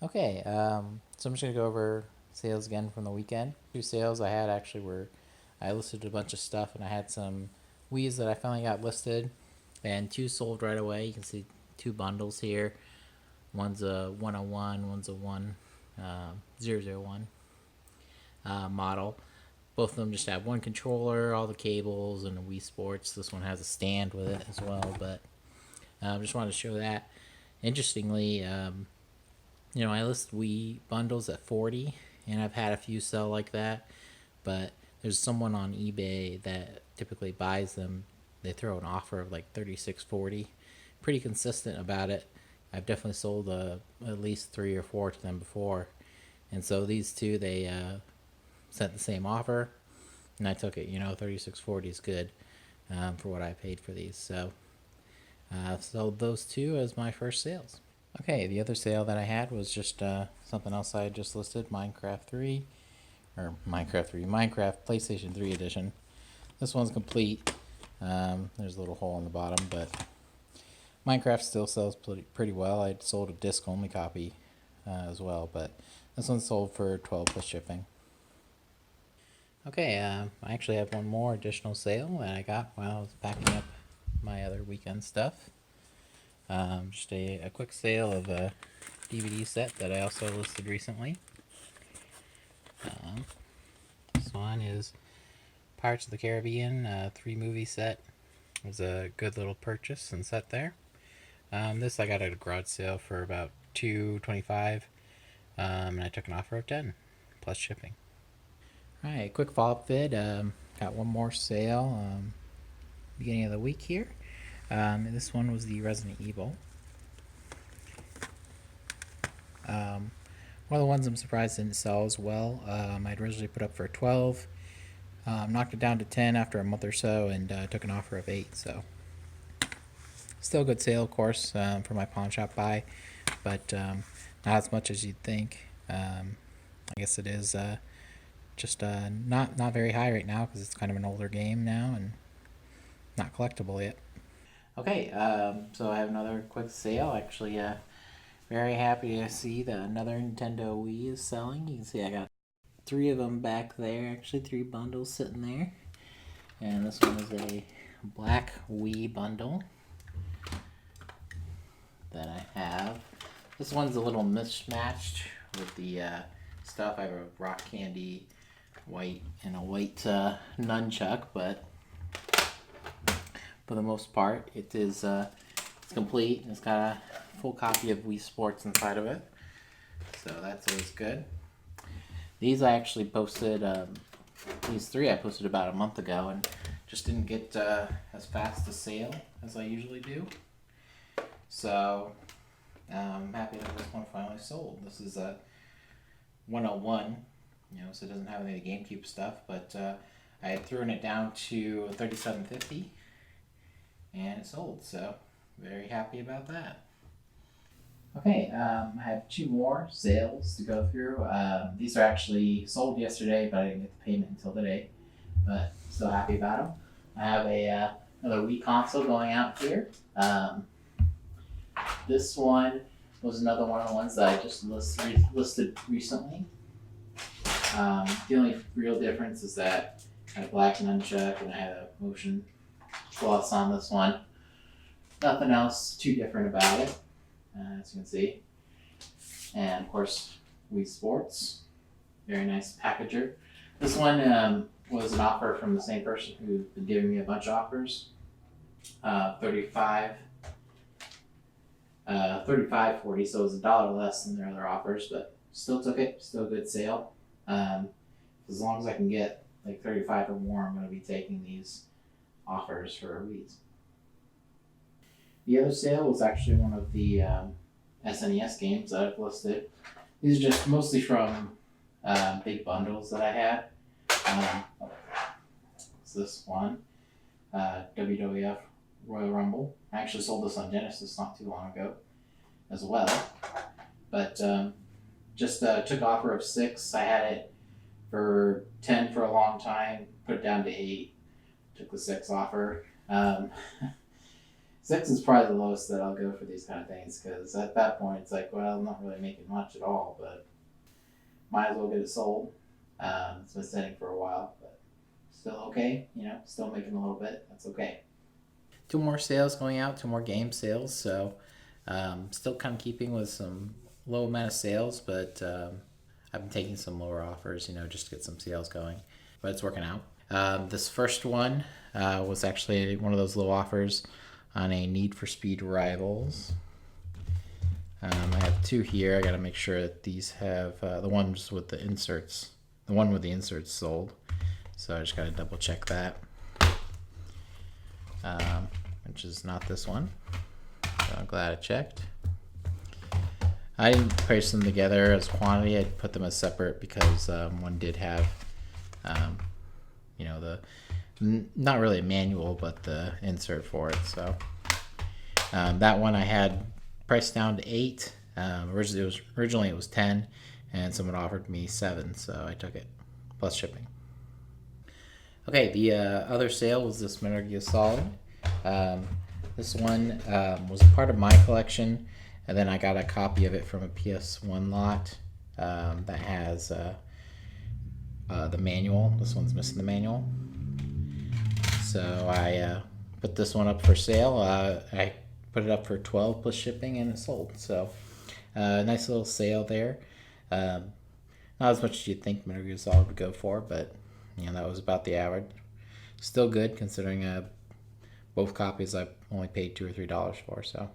Okay, so I'm just gonna go over sales again from the weekend. Two sales I had actually were I listed a bunch of stuff and I had some Wii's that I finally got listed, and two sold right away. You can see two bundles here. One's a 101, one's a 001 model. Both of them just have one controller, all the cables, and a Wii Sports. This one has a stand with it as well, but just wanted to show that. Interestingly, I list Wii bundles at 40, and I've had a few sell like that, but there's someone on eBay that typically buys them. They throw an offer of like 36.40. Pretty consistent about it. I've definitely sold at least three or four to them before, and so these two they sent the same offer, and I took it. 36.40 is good for what I paid for these. So sold those two as my first sales. Okay, the other sale that I had was just something else I had just listed, Minecraft PlayStation 3 edition. This one's complete. There's a little hole in the bottom, but Minecraft still sells pretty well. I sold a disc only copy as well, but this one sold for 12 plus shipping. Okay, I actually have one more additional sale that I got while I was packing up my other weekend stuff. Just a quick sale of a DVD set that I also listed recently. This one is Pirates of the Caribbean 3 movie set. It was a good little purchase and set there. This I got at a garage sale for about $2.25, and I took an offer of 10 plus shipping. All right, quick follow up vid. Got one more sale beginning of the week here. This one was the Resident Evil. One of the ones I'm surprised didn't sell as well. I'd originally put up for 12, knocked it down to 10 after a month or so, and took an offer of 8. So still a good sale, of course, for my pawn shop buy, but not as much as you'd think. I guess it is just not very high right now because it's kind of an older game now and not collectible yet. Okay, so I have another quick sale. Actually, very happy to see that another Nintendo Wii is selling. You can see I got three of them back there. Actually, three bundles sitting there, and this one is a black Wii bundle that I have. This one's a little mismatched with the stuff. I have a rock candy white and a white nunchuck, but for the most part, it's complete. It's got a full copy of Wii Sports inside of it, so that's always good. These I actually posted. These three I posted about a month ago, and just didn't get as fast a sale as I usually do. So I'm happy that this one finally sold. This is a 101, so it doesn't have any of the GameCube stuff, but I had thrown it down to 37.50, and it sold. So very happy about that. Okay, I have two more sales to go through. These are actually sold yesterday, but I didn't get the payment until today. But still happy about them. I have another Wii console going out here. This one was another one of the ones that I just listed recently. The only real difference is that I had a black nunchuck and I had a motion plus on this one. Nothing else too different about it, as you can see. And of course, Wii Sports. Very nice packager. This one was an offer from the same person who's been giving me a bunch of offers. 35.40, so it was $1 less than their other offers, but still took it. Still a good sale. As long as I can get like 35 or more, I'm going to be taking these offers for Wii's. The other sale was actually one of the SNES games that I've listed. These are just mostly from big bundles that I had. It's this one, WWF Royal Rumble. I actually sold this on Genesis not too long ago as well. But just took offer of 6. I had it for 10 for a long time, put it down to 8, took the 6 offer. 6 is probably the lowest that I'll go for these kind of things, because at that point it's like, well, I'm not really making much at all, but might as well get it sold. It's been sitting for a while, but still okay. Still making a little bit. That's okay. Two more sales going out, two more game sales. So still kind of keeping with some low amount of sales, but I've been taking some lower offers, just to get some sales going. But it's working out. This first one was actually one of those low offers on a Need for Speed Rivals. I have two here. I got to make sure that these have the ones with the inserts. The one with the inserts sold. So I just got to double check that. Which is not this one. So I'm glad I checked. I didn't place them together as quantity. I put them as separate because one did have, not really a manual, but the insert for it. So that one I had priced down to 8. Originally it was 10, and someone offered me 7, so I took it plus shipping. Okay, the other sale was this Metal Gear Solid. This one was part of my collection, and then I got a copy of it from a PS1 lot that has the manual. This one's missing the manual. So I put this one up for sale. I put it up for 12 plus shipping, and it sold. So nice little sale there. Not as much as you'd think Metal Gear Solid would go for, but that was about the average. Still good considering both copies I only paid $2 or $3 for, so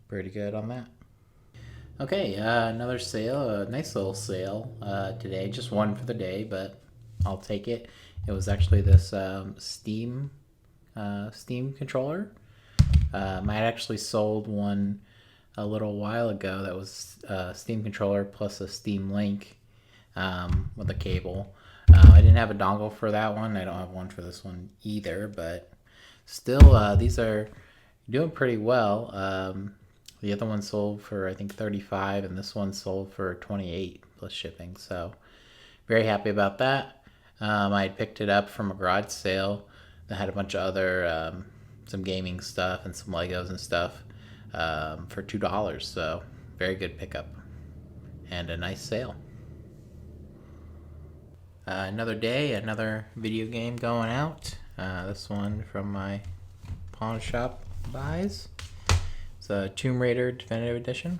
pretty good on that. Okay, another sale, a nice little sale today. Just one for the day, but I'll take it. It was actually this Steam controller. I had actually sold one a little while ago that was a Steam controller plus a Steam Link with a cable. I didn't have a dongle for that one. I don't have one for this one either, but still, these are doing pretty well. The other one sold for, I think, $35, and this one sold for $28 plus shipping. So very happy about that. I had picked it up from a garage sale that had a bunch of other, some gaming stuff and some Legos and stuff for $2. So very good pickup and a nice sale. Another day, another video game going out. This one from my pawn shop buys. It's a Tomb Raider Definitive Edition.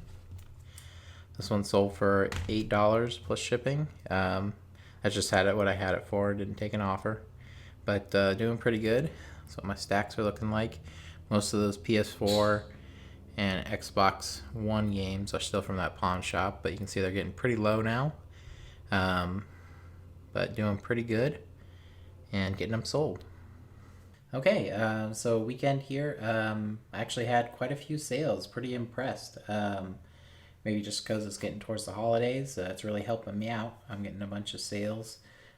This one sold for $8 plus shipping. I just had it what I had it for. Didn't take an offer, but doing pretty good. That's what my stacks are looking like. Most of those PS4 and Xbox One games are still from that pawn shop, but you can see they're getting pretty low now. But doing pretty good and getting them sold. Okay, so weekend here, I actually had quite a few sales. Pretty impressed. Maybe just because it's getting towards the holidays, it's really helping me out. I'm getting a bunch of sales.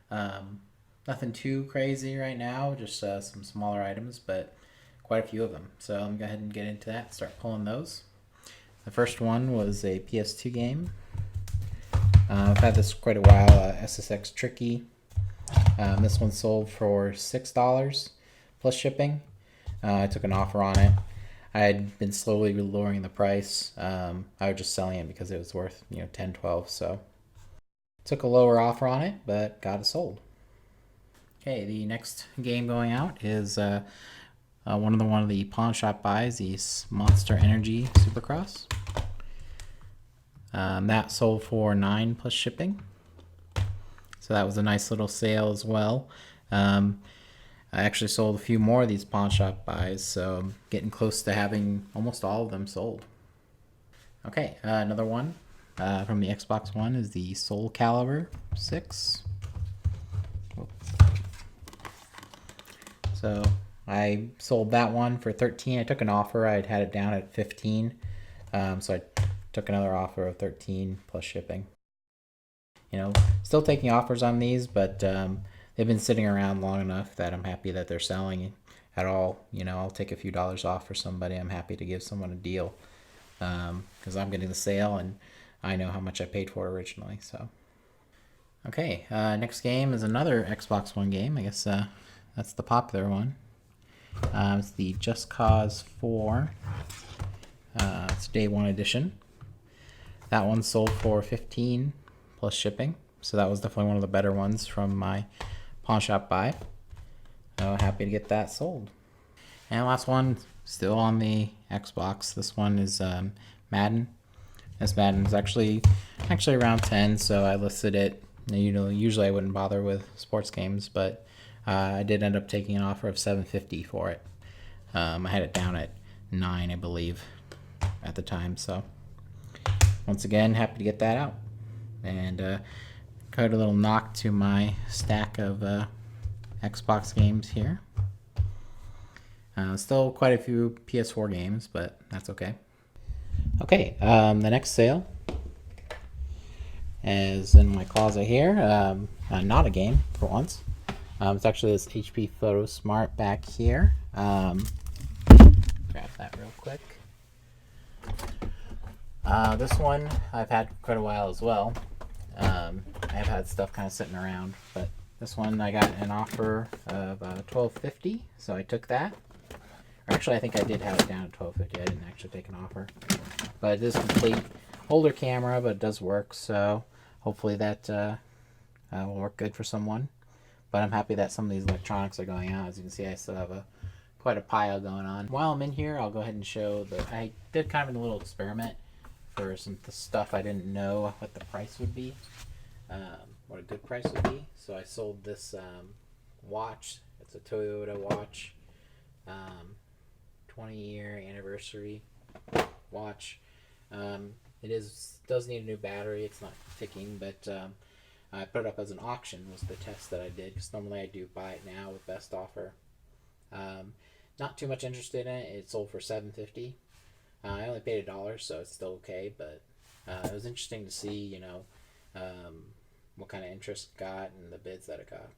Nothing too crazy right now, just some smaller items, but quite a few of them. So I'm going to go ahead and get into that, start pulling those. The first one was a PS2 game. I've had this quite a while, SSX Tricky. This one sold for $6 plus shipping. I took an offer on it. I had been slowly lowering the price. I was just selling it because it was worth $10, $12. So took a lower offer on it, but got it sold. Okay, the next game going out is one of the pawn shop buys, the Monster Energy Supercross. That sold for $9 plus shipping. So that was a nice little sale as well. I actually sold a few more of these pawn shop buys, so I'm getting close to having almost all of them sold. Okay, another one from the Xbox One is the Soul Calibur 6. So I sold that one for $13. I took an offer. I had it down at $15. So I took another offer of $13 plus shipping. Still taking offers on these, but they've been sitting around long enough that I'm happy that they're selling at all. I'll take a few dollars off for somebody. I'm happy to give someone a deal because I'm getting the sale and I know how much I paid for it originally. So, okay, next game is another Xbox One game. I guess that's the popular one. It's the Just Cause 4. It's day 1 edition. That one sold for $15 plus shipping, so that was definitely one of the better ones from my pawn shop buy. So happy to get that sold. And last one, still on the Xbox. This one is Madden. This Madden is actually around 10, so I listed it. Usually I wouldn't bother with sports games, but I did end up taking an offer of $7.50 for it. I had it down at 9, I believe, at the time. So once again, happy to get that out. And got a little knock to my stack of Xbox games here. Still quite a few PS4 games, but that's okay. Okay, the next sale is in my closet here. Not a game for once. It's actually this HP Photo Smart back here. Grab that real quick. This one I've had for quite a while as well. I've had stuff kind of sitting around, but this one I got an offer of $12.50, so I took that. Or actually, I think I did have it down at $12.50. I didn't actually take an offer, but it is complete. Older camera, but it does work, so hopefully that will work good for someone. But I'm happy that some of these electronics are going out. As you can see, I still have quite a pile going on. While I'm in here, I'll go ahead and show I did kind of a little experiment for some stuff I didn't know what the price would be, what a good price would be. So I sold this watch. It's a Toyota watch, 20-year anniversary watch. It does need a new battery. It's not ticking, but I put it up as an auction was the test that I did, because normally I do buy it now with best offer. Not too much interested in it. It sold for $7.50. I only paid $1, so it's still okay, but it was interesting to see, what kind of interest it got and the bids that it got.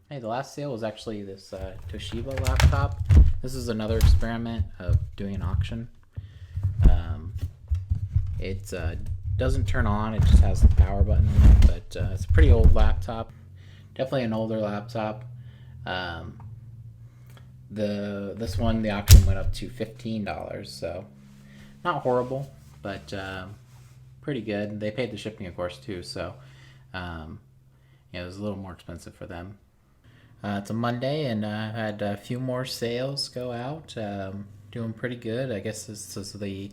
Hey, the last sale was actually this Toshiba laptop. This is another experiment of doing an auction. It doesn't turn on, it just has the power button on it, but it's a pretty old laptop. Definitely an older laptop. This one, the auction went up to $15, so not horrible, but pretty good. They paid the shipping, of course, too, so it was a little more expensive for them. It's a Monday, and I've had a few more sales go out. Doing pretty good. I guess this is the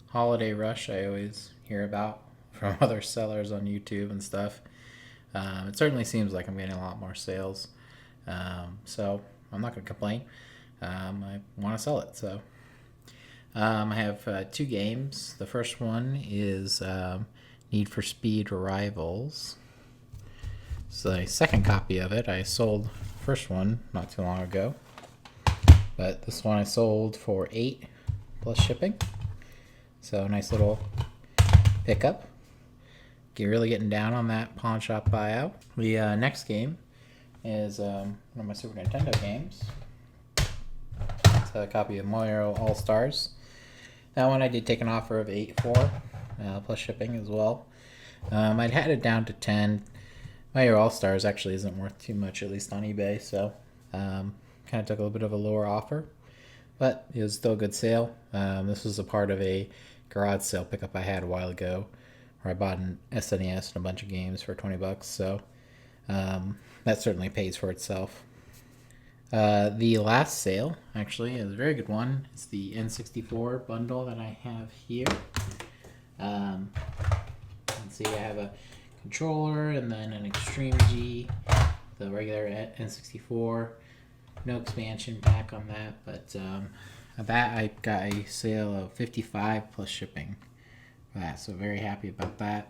holiday rush I always hear about from other sellers on YouTube and stuff. It certainly seems like I'm getting a lot more sales, so I'm not going to complain. I want to sell it, so I have 2 games. The first one is Need for Speed Rivals. So the second copy of it, I sold the first one not too long ago, but this one I sold for $8 plus shipping. So nice little pickup. Really getting down on that pawn shop buyout. The next game is one of my Super Nintendo games. It's a copy of Mario All-Stars. That one I did take an offer of $8 for, plus shipping as well. I'd had it down to 10. Mario All-Stars actually isn't worth too much, at least on eBay, so kind of took a little bit of a lower offer, but it was still a good sale. This was a part of a garage sale pickup I had a while ago, where I bought an SNES and a bunch of games for $20, so that certainly pays for itself. The last sale, actually, is a very good one. It's the N64 bundle that I have here. You can see I have a controller and then an Extreme G, the regular N64. No expansion pack on that, but that I got a sale of $55 plus shipping for that, so very happy about that.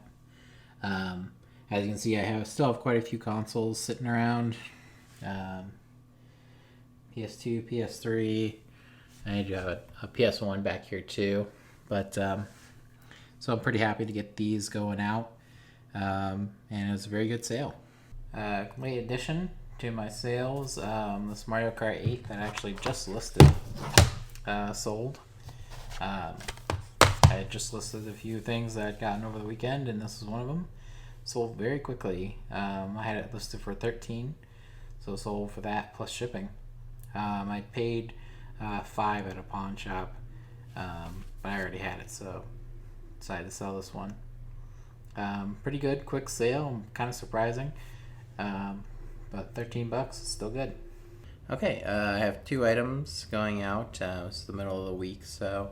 As you can see, I still have quite a few consoles sitting around. PS2, PS3. I do have a PS1 back here too, but so I'm pretty happy to get these going out, and it was a very good sale. Complete addition to my sales, this Mario Kart 8 that I actually just listed sold. I had just listed a few things that I'd gotten over the weekend, and this is one of them. Sold very quickly. I had it listed for $13, so sold for that plus shipping. I paid $5 at a pawn shop, but I already had it, so decided to sell this one. Pretty good, quick sale, kind of surprising, but $13 is still good. Okay, I have 2 items going out. It's the middle of the week, so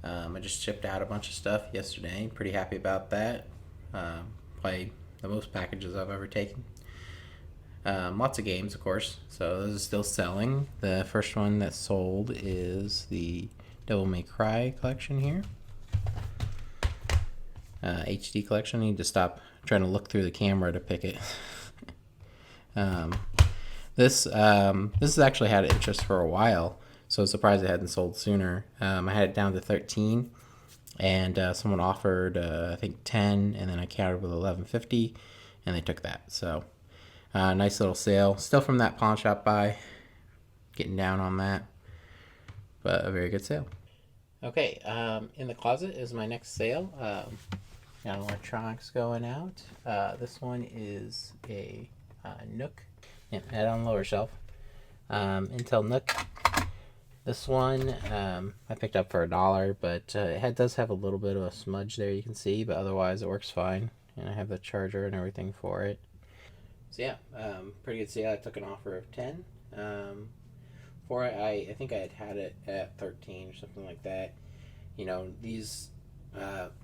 I just shipped out a bunch of stuff yesterday. Pretty happy about that. Probably the most packages I've ever taken. Lots of games, of course, so those are still selling. The first one that sold is the Devil May Cry collection here. HD collection. I need to stop trying to look through the camera to pick it. This has actually had interest for a while, so I was surprised it hadn't sold sooner. I had it down to 13, and someone offered I think 10, and then I countered with 11.50, and they took that. So nice little sale. Still from that pawn shop buy. Getting down on that, but a very good sale. Okay, in the closet is my next sale. Got electronics going out. This one is a Nook. Yeah, head on lower shelf. Intel Nook. This one I picked up for $1, but it does have a little bit of a smudge there, you can see, but otherwise it works fine. And I have the charger and everything for it. So yeah, pretty good sale. I took an offer of 10 for it. I think I had it at 13 or something like that. You know, these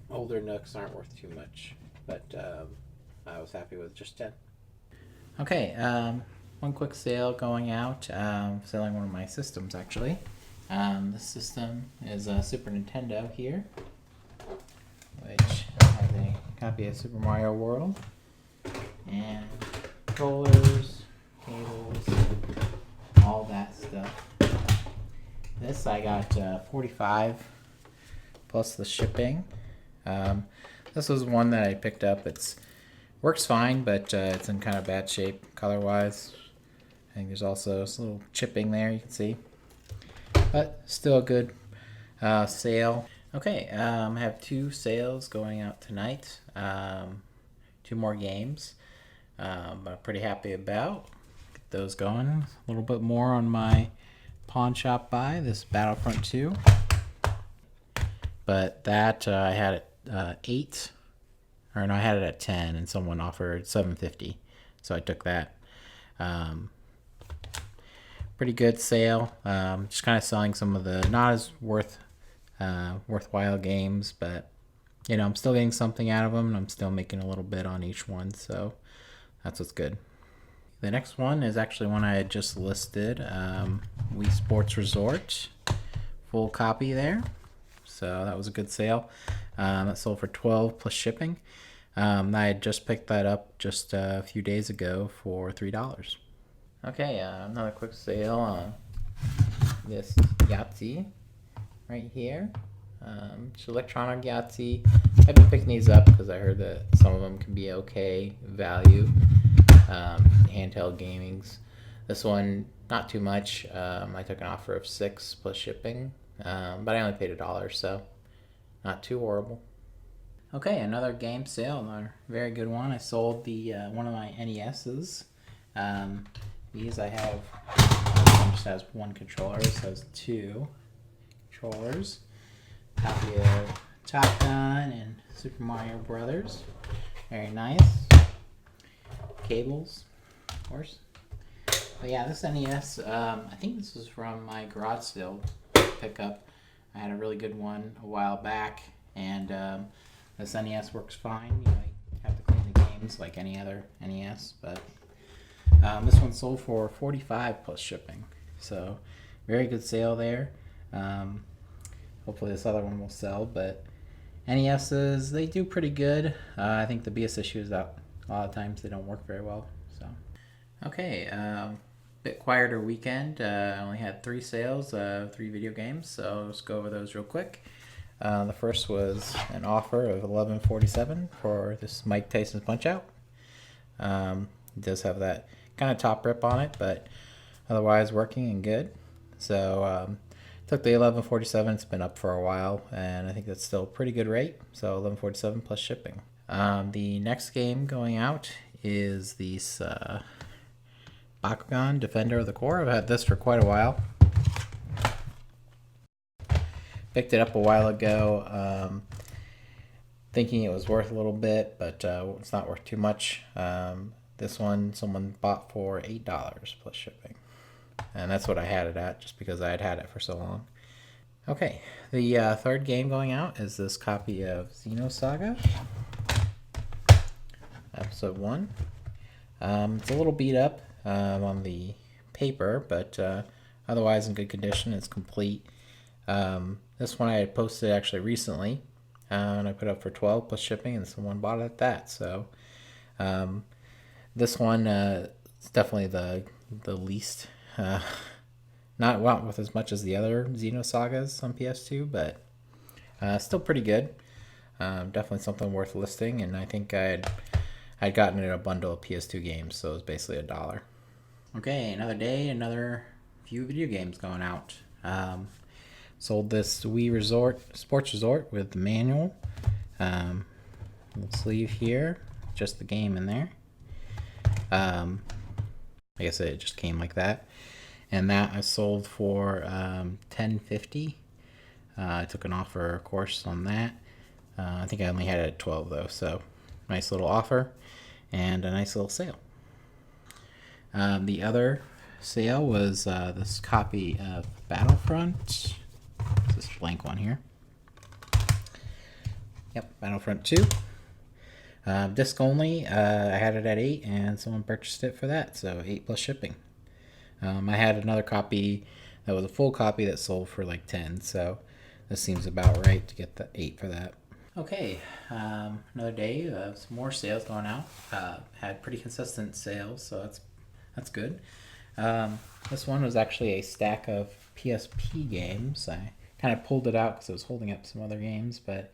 older Nooks aren't worth too much, but I was happy with just 10. Okay, one quick sale going out. Selling one of my systems, actually. This system is a Super Nintendo here, which has a copy of Super Mario World, and controllers, cables, all that stuff. This I got 45 plus the shipping. This was one that I picked up. It's works fine, but it's in kind of bad shape color-wise. I think there's also a little chipping there, you can see. But still a good sale. Okay, I have 2 sales going out tonight. 2 more games. I'm pretty happy about. Get those going. A little bit more on my pawn shop buy, this Battlefront 2. But that I had it 8. Or no, I had it at 10, and someone offered $7.50, so I took that. Pretty good sale. Just kind of selling some of the not as worthwhile games, but you know, I'm still getting something out of them, and I'm still making a little bit on each one, so that's what's good. The next one is actually one I had just listed. Wii Sports Resort, full copy there. So that was a good sale. That sold for $12 plus shipping. I had just picked that up just a few days ago for $3. Okay, another quick sale on this Yahtzee right here. It's electronic Yahtzee. I've been picking these up because I heard that some of them can be okay value. Handheld gamings. This one, not too much. I took an offer of $6 plus shipping, but I only paid $1, so not too horrible. Okay, another game sale, another very good one. I sold the one of my NESs. These I have, this one just has 1 controller, so it has 2 controllers. Copy of Top Gun and Super Mario Brothers. Very nice. Cables, of course. But yeah, this NES, I think this was from my garage sale pickup. I had a really good one a while back, and this NES works fine. You know, you have to clean the games like any other NES, but this one sold for $45 plus shipping. So very good sale there. Hopefully this other one will sell, but NESs, they do pretty good. I think the biggest issue is that a lot of times they don't work very well. So okay, bit quieter weekend. I only had 3 sales, 3 video games, so let's go over those real quick. The first was an offer of $11.47 for this Mike Tyson's Punch-Out. It does have that kind of top rip on it, but otherwise working and good. So took the $11.47. It's been up for a while, and I think that's still a pretty good rate. So $11.47 plus shipping. The next game going out is these Bakugan, Defender of the Core. I've had this for quite a while. Picked it up a while ago, thinking it was worth a little bit, but it's not worth too much. This one someone bought for $8 plus shipping. And that's what I had it at, just because I had it for so long. Okay, the third game going out is this copy of Xenosaga, Episode 1. It's a little beat up on the paper, but otherwise in good condition. It's complete. This one I had posted actually recently, and I put up for $12 plus shipping, and someone bought it at that. So this one is definitely the least, not with as much as the other Xenosagas on PS2, but still pretty good. Definitely something worth listing, and I think I'd gotten it in a bundle of PS2 games, so it was basically $1. Okay, another day, another few video games going out. Sold this Wii Sports Resort with the manual. Little sleeve here, just the game in there. I guess it just came like that. And that I sold for $10.50. I took an offer, of course, on that. I think I only had it at 12 though, so nice little offer and a nice little sale. The other sale was this copy of Battlefront. This blank one here. Yep, Battlefront 2. Disc only. I had it at 8, and someone purchased it for that, so 8 plus shipping. I had another copy that was a full copy that sold for like 10, so this seems about right to get the 8 for that. Okay, another day, some more sales going out. Had pretty consistent sales, so that's good. This one was actually a stack of PSP games. I kind of pulled it out because I was holding up some other games, but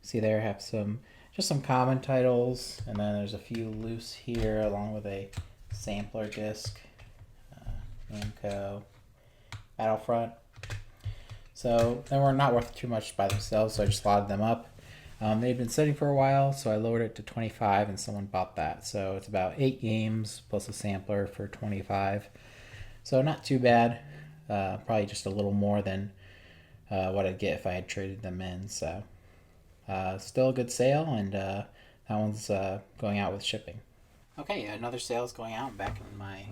see there, I have some common titles, and then there's a few loose here along with a sampler disc. Namco, Battlefront. So they were not worth too much by themselves, so I just lotted them up. They'd been sitting for a while, so I lowered it to 25, and someone bought that. So it's about 8 games plus a sampler for 25. So not too bad. Probably just a little more than what I'd get if I had traded them in. So still a good sale, and that one's going out with shipping. Okay, another sale is going out back in my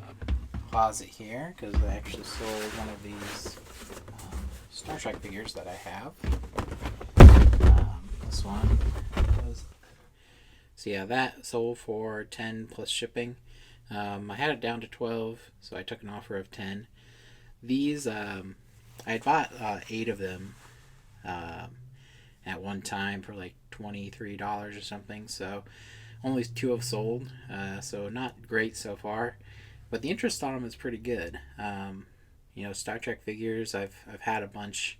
closet here because I actually sold one of these Star Trek figures that I have. This one. So yeah, that sold for 10 plus shipping. I had it down to 12, so I took an offer of 10. These, I had bought 8 of them at one time for like $23 or something, so only 2 have sold, so not great so far. But the interest on them is pretty good. Star Trek figures, I've had a bunch,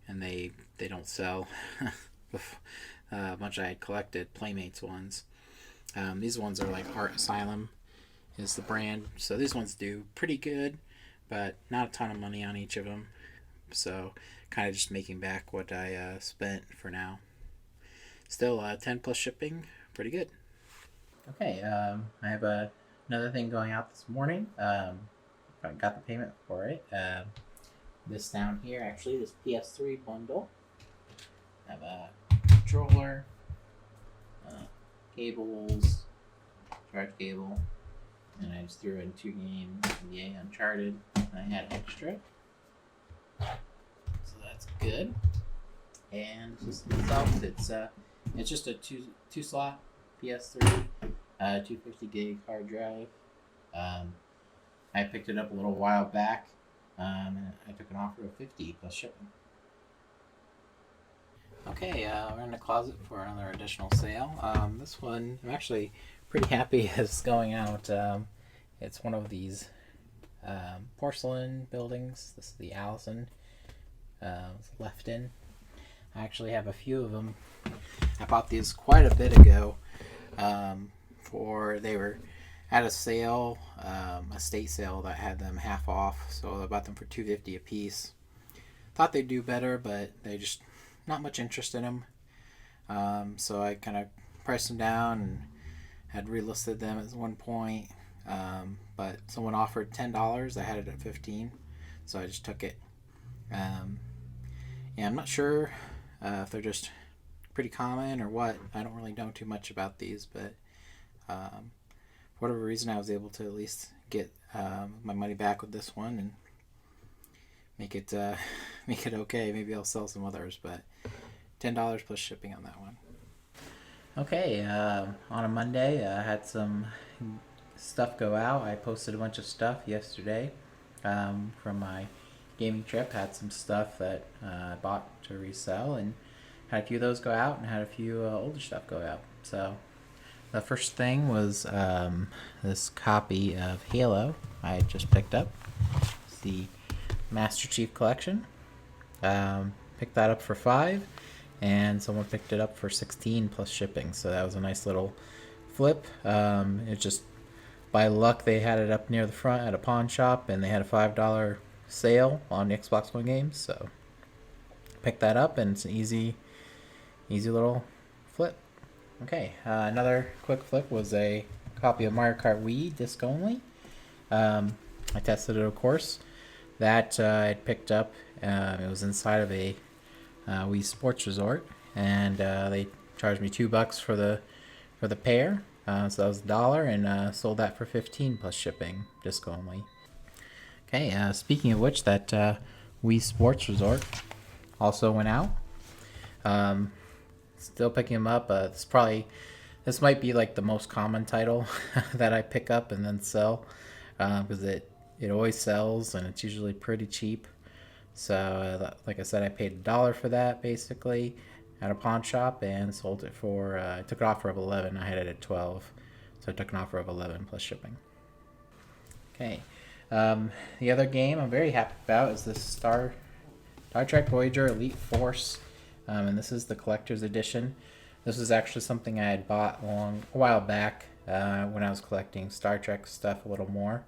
and they don't sell. A bunch I had collected, Playmates ones. These ones are like Art Asylum is the brand. So these ones do pretty good, but not a ton of money on each of them. So kind of just making back what I spent for now. Still 10 plus shipping, pretty good. Okay, I have another thing going out this morning. I got the payment for it. This down here, actually, this PS3 bundle. I have a controller, cables, charge cable, and I just threw in 2 games, NBA Uncharted, and I had extra. So that's good. And system itself, it's just a two slot PS3, 250 gig hard drive. I picked it up a little while back, and I took an offer of 50 plus shipping. Okay, we're in the closet for another additional sale. This one, I'm actually pretty happy is going out. It's one of these porcelain buildings. This is the Allison left in. I actually have a few of them. I bought these quite a bit ago. They were at a sale, a state sale that had them half off. So I bought them for $2.50 a piece. Thought they'd do better, but they just not much interest in them. So I kind of priced them down and had relisted them at one point, but someone offered $10. I had it at 15, so I just took it. Yeah, I'm not sure if they're just pretty common or what. I don't really know too much about these, but for whatever reason, I was able to at least get my money back with this one and make it make it okay. Maybe I'll sell some others, but $10 plus shipping on that one. Okay, on a Monday, I had some stuff go out. I posted a bunch of stuff yesterday from my gaming trip. Had some stuff that I bought to resell, and had a few of those go out, and had a few older stuff go out. So the first thing was this copy of Halo I had just picked up. It's the Master Chief Collection. Picked that up for $5, and someone picked it up for 16 plus shipping. So that was a nice little flip. It just by luck they had it up near the front at a pawn shop, and they had a $5 sale on the Xbox One games. So picked that up, and it's an easy little flip. Okay, another quick flip was a copy of Mario Kart Wii disc only. I tested it, of course. That I picked up. It was inside of a Wii Sports Resort, and they charged me $2 for the pair. So that was $1, and sold that for 15 plus shipping, disc only. Okay, speaking of which, that Wii Sports Resort also went out. Still picking them up. This might be like the most common title that I pick up and then sell, because it always sells and it's usually pretty cheap. So like I said, I paid $1 for that basically at a pawn shop, and sold it for I took an offer of 11. I had it at 12, so I took an offer of 11 plus shipping. Okay, the other game I'm very happy about is this Star Trek Voyager Elite Force. And this is the collector's edition. This is actually something I had bought a while back when I was collecting Star Trek stuff a little more,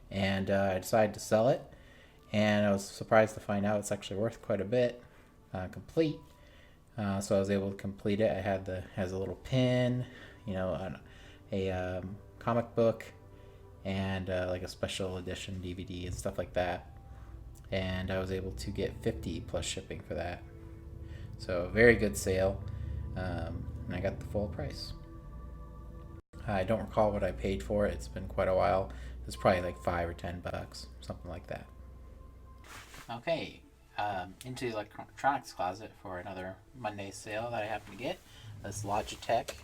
and I decided to sell it. And I was surprised to find out it's actually worth quite a bit, complete. So I was able to complete it. Has a little pin, a comic book, and like a special edition DVD and stuff like that. And I was able to get 50 plus shipping for that. So a very good sale, and I got the full price. I don't recall what I paid for it. It's been quite a while. It's probably like $5 or $10, something like that. Okay, into the electronics closet for another Monday sale that I happened to get. This Logitech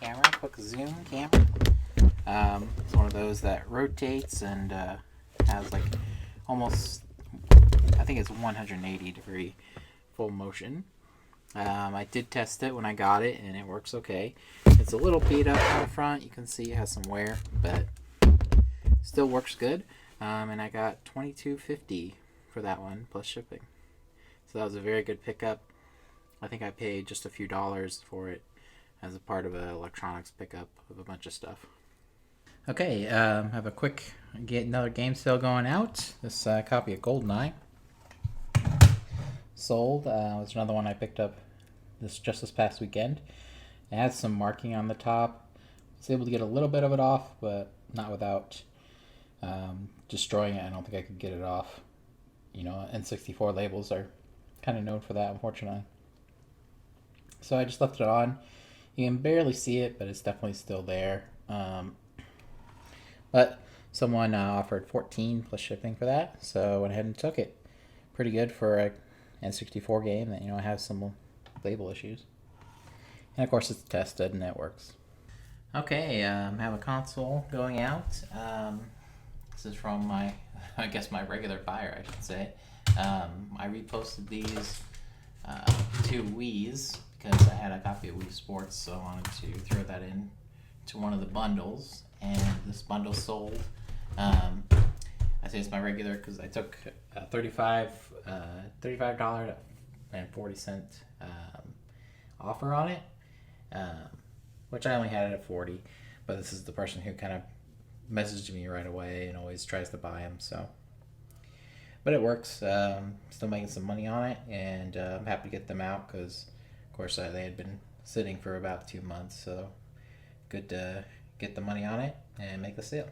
camera, quick zoom camera. It's one of those that rotates and has like almost, I think it's 180 degree full motion. I did test it when I got it, and it works okay. It's a little beat up on the front. You can see it has some wear, but still works good. And I got $22.50 for that one plus shipping. So that was a very good pickup. I think I paid just a few dollars for it as a part of an electronics pickup of a bunch of stuff. Okay, have a quick another game sale going out. This copy of GoldenEye sold. Was another one I picked up this past weekend. It has some marking on the top. I was able to get a little bit of it off, but not without destroying it. I don't think I could get it off. N64 labels are kind of known for that, unfortunately. So I just left it on. You can barely see it, but it's definitely still there. But someone offered 14 plus shipping for that, so I went ahead and took it. Pretty good for a N64 game that has some label issues. And of course it's tested and it works. Okay, have a console going out. This is from my regular buyer, I should say. I reposted these two Wii's because I had a copy of Wii Sports, so I wanted to throw that in to one of the bundles, and this bundle sold. I say it's my regular because I took a $35.40 offer on it, which I only had it at 40, but this is the person who kind of messaged me right away and always tries to buy them. So, but it works. Still making some money on it, and I'm happy to get them out because, of course, they had been sitting for about 2 months. So, good to get the money on it and make the sale.